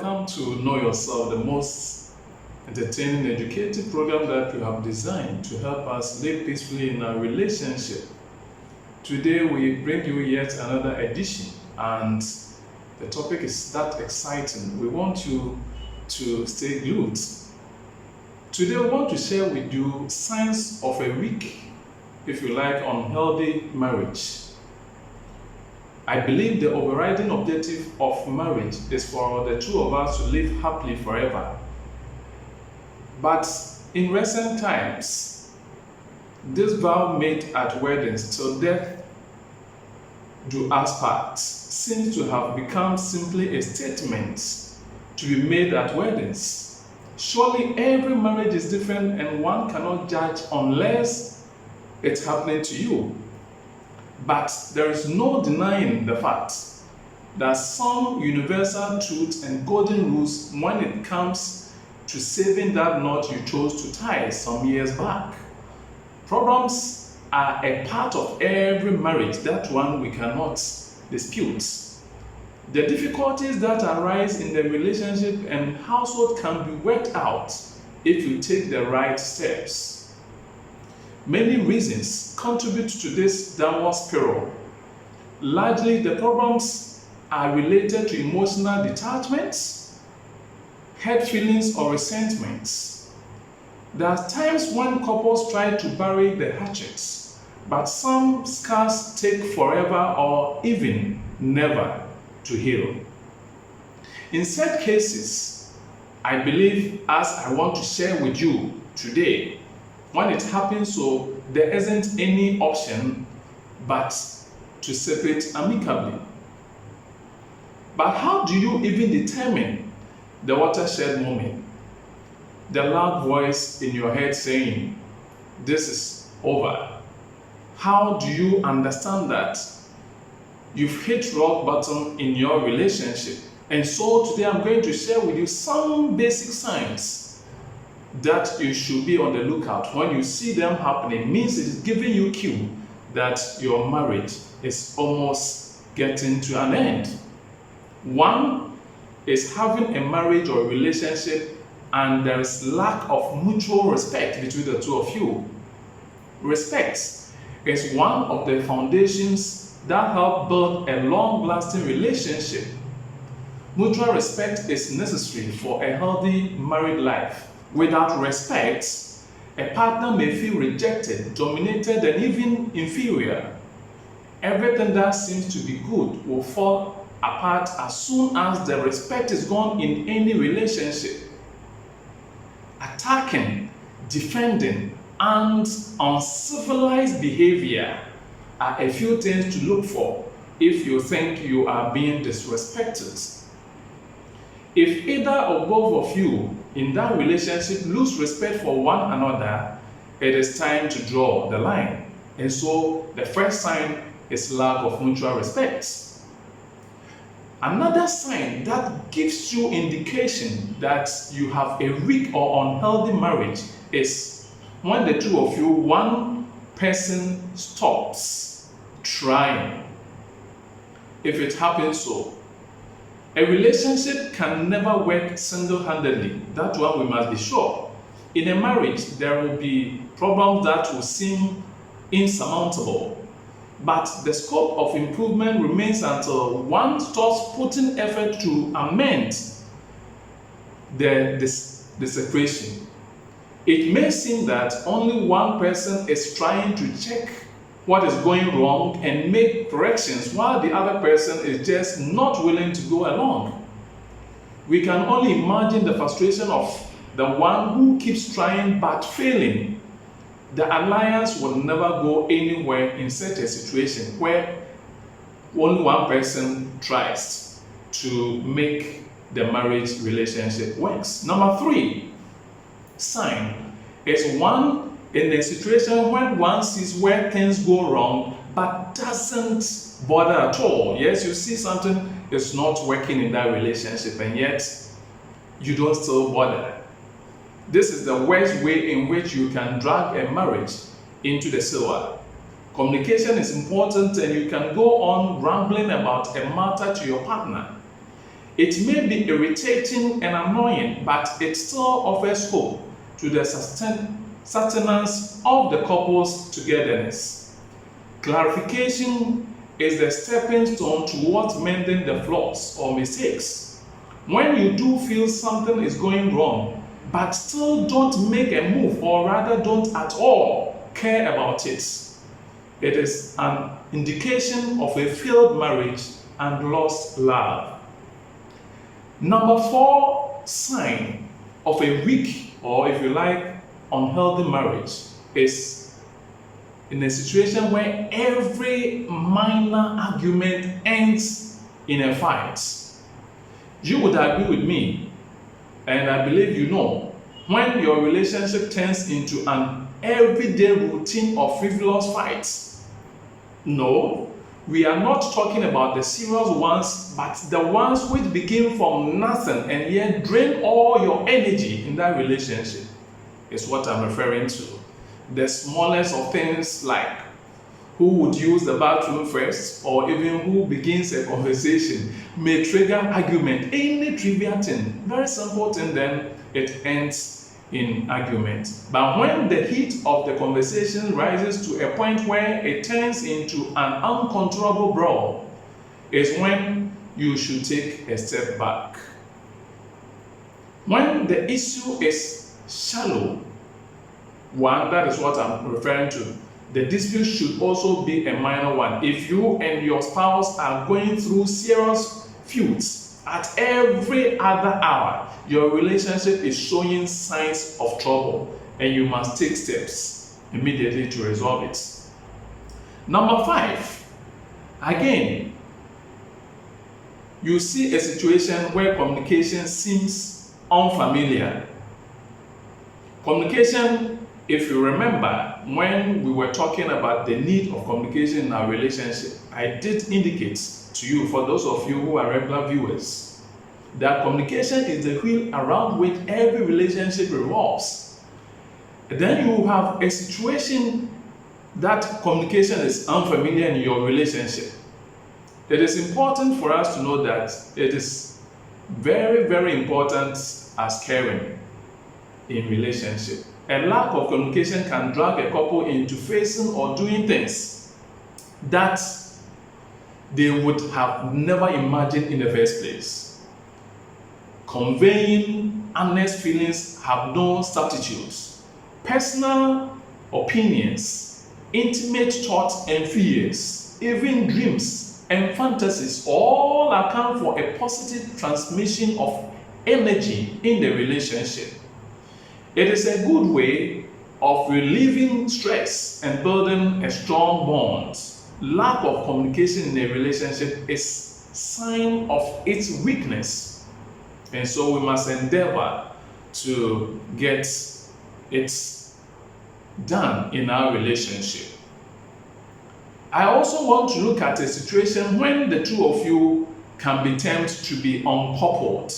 welcome to Know Yourself, the most entertaining, educative program that we have designed to help us live peacefully in our relationship. Today we bring you yet another edition, and the topic is that exciting. We want you to stay glued. Today we want to share with you signs of a weak, if you like, unhealthy marriage. I believe the overriding objective of marriage is for the two of us to live happily forever. But in recent times, this vow made at weddings till death do us part seems to have become simply a statement to be made at weddings. Surely every marriage is different and one cannot judge unless it's happening to you. But there is no denying the fact that some universal truths and golden rules when it comes to saving that knot you chose to tie some years back. Problems are a part of every marriage, that one we cannot dispute. The difficulties that arise in the relationship and household can be worked out if you take the right steps. Many reasons contribute to this downward spiral. Largely, the problems are related to emotional detachment, hurt feelings, or resentments. There are times when couples try to bury the hatchets, but some scars take forever or even never to heal. In such cases, I believe, as I want to share with you today, when it happens so, there isn't any option but to separate amicably. But how do you even determine the watershed moment? The loud voice in your head saying, "This is over." How do you understand that you've hit rock bottom in your relationship? And so today I'm going to share with you some basic signs that you should be on the lookout. When you see them happening, means it is giving you cue that your marriage is almost getting to an end. One is having a marriage or a relationship and there is lack of mutual respect between the two of you. Respect is one of the foundations that help build a long-lasting relationship. Mutual respect is necessary for a healthy married life. Without respect, a partner may feel rejected, dominated, and even inferior. Everything that seems to be good will fall apart as soon as the respect is gone in any relationship. Attacking, defending, and uncivilized behavior are a few things to look for if you think you are being disrespected. If either or both of you in that relationship lose respect for one another, it is time to draw the line. And so the first sign is lack of mutual respect. Another sign that gives you indication that you have a weak or unhealthy marriage is when the two of you, one person stops trying. If it happens so, a relationship can never work single-handedly. That one we must be sure. In a marriage, there will be problems that will seem insurmountable, but the scope of improvement remains until one stops putting effort to amend the separation. It may seem that only one person is trying to check what is going wrong and make corrections while the other person is just not willing to go along. We can only imagine the frustration of the one who keeps trying but failing. The alliance will never go anywhere in such a situation where only one person tries to make the marriage relationship works. Number 3 sign is one in a situation when one sees where things go wrong but doesn't bother at all. Yes, you see something is not working in that relationship and yet you don't still bother. This is the worst way in which you can drag a marriage into the sewer. Communication is important and you can go on rambling about a matter to your partner. It may be irritating and annoying, but it still offers hope to the sustenance of the couple's togetherness. Clarification is the stepping stone towards mending the flaws or mistakes. When you do feel something is going wrong, but still don't make a move, or rather don't at all care about it, it is an indication of a failed marriage and lost love. Number 4 sign of a weak, or if you like, unhealthy marriage is in a situation where every minor argument ends in a fight. You would agree with me, and I believe you know, when your relationship turns into an everyday routine of frivolous fights. No, we are not talking about the serious ones, but the ones which begin from nothing and yet drain all your energy in that relationship is what I'm referring to. The smallest of things, like who would use the bathroom first, or even who begins a conversation, may trigger argument. Any trivial thing, very simple thing, then it ends in argument. But when the heat of the conversation rises to a point where it turns into an uncontrollable brawl, is when you should take a step back. When the issue is shallow, one, that is what I'm referring to, the dispute should also be a minor one. If you and your spouse are going through serious feuds at every other hour, your relationship is showing signs of trouble, and you must take steps immediately to resolve it. Number 5, again, you see a situation where communication seems unfamiliar. Communication, if you remember, when we were talking about the need of communication in our relationship, I did indicate to you, for those of you who are regular viewers, that communication is the wheel around which every relationship revolves. Then you have a situation that communication is unfamiliar in your relationship. It is important for us to know that it is very, very important as caring in relationship. A lack of communication can drag a couple into facing or doing things that they would have never imagined in the first place. Conveying honest feelings have no substitutes. Personal opinions, intimate thoughts and fears, even dreams and fantasies all account for a positive transmission of energy in the relationship. It is a good way of relieving stress and building a strong bond. Lack of communication in a relationship is a sign of its weakness, and so we must endeavor to get it done in our relationship. I also want to look at a situation when the two of you can be termed to be uncoupled.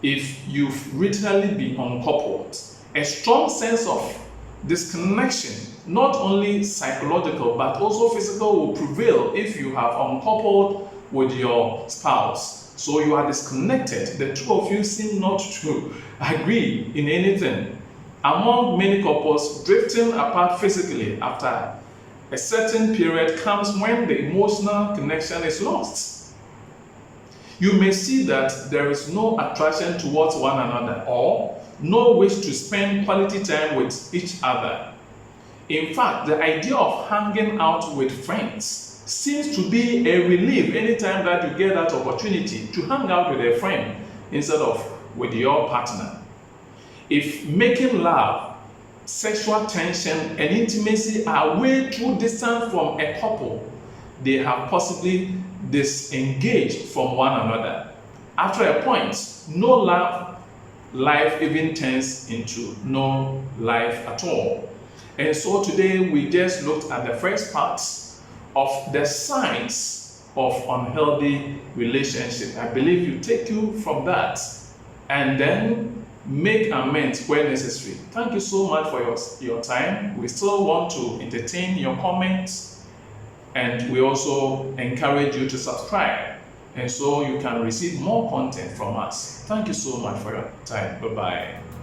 If you've literally been uncoupled, a strong sense of disconnection, not only psychological but also physical, will prevail if you have uncoupled with your spouse. So you are disconnected. The two of you seem not to agree in anything. Among many couples, drifting apart physically after a certain period comes when the emotional connection is lost. You may see that there is no attraction towards one another, or no wish to spend quality time with each other. In fact, the idea of hanging out with friends seems to be a relief anytime that you get that opportunity to hang out with a friend instead of with your partner. If making love, sexual tension, and intimacy are way too distant from a couple, they have possibly disengaged from one another. After a point, no love life even turns into no life at all. And so today we just looked at the first part of the signs of unhealthy relationship. I believe you take you from that and then make amends where necessary. Thank you so much for your time. We still want to entertain your comments, and we also encourage you to subscribe and so you can receive more content from us. Thank you so much for your time. Bye-bye.